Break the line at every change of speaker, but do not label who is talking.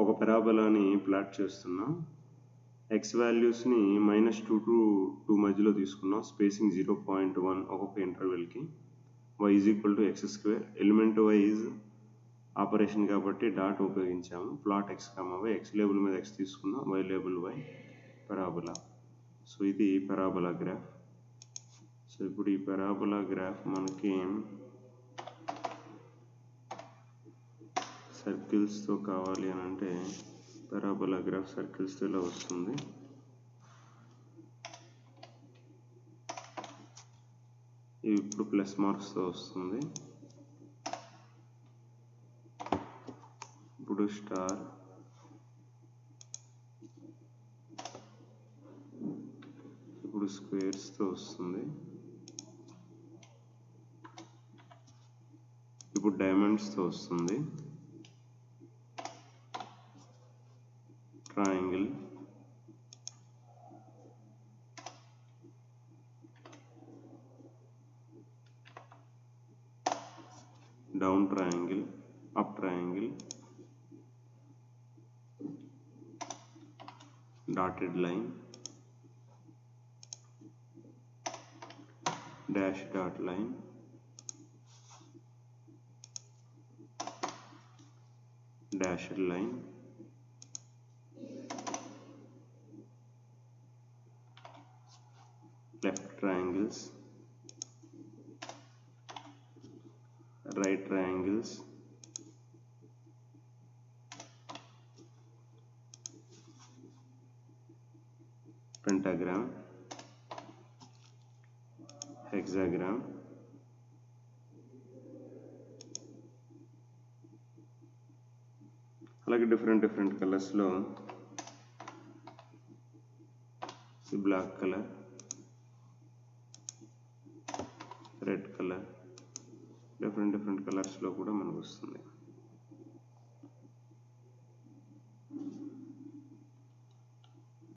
ఒక పారాబోలాని ప్లాట్ చేస్తున్నాం. x వాల్యూస్ని -2 to 2 మధ్యలో తీసుకున్నాం. స్పేసింగ్ 0.1 ఒక్కొక్క ఇంటర్వెల్కి. y = x². Element wise operation కాబట్టి డాట్ ఉపయోగించాము. Plot x, y, x label మీద x తీసుకున్నాం, y label y, parabola. So ఇది పారాబోలా గ్రాఫ్. సో ఇప్పుడు ఈ పారాబోలా గ్రాఫ్ మనకి సర్కిల్స్తో కావాలి అని అంటే పారాబోలా గ్రాఫ్ సర్కిల్స్తో ఇలా వస్తుంది. ఇవి ఇప్పుడు ప్లస్ మార్క్స్తో వస్తుంది. ఇప్పుడు స్టార్, ఇప్పుడు స్క్వేర్స్తో వస్తుంది. ఇప్పుడు డైమండ్స్తో వస్తుంది. Triangle, down triangle, up triangle, dotted line, dash dot line, dashed line, left triangles, right triangles, pentagram, hexagram, అలాగే డిఫరెంట్ కలర్స్లో black colour, red colour, different కలర్స్లో కూడా మనకు వస్తుంది.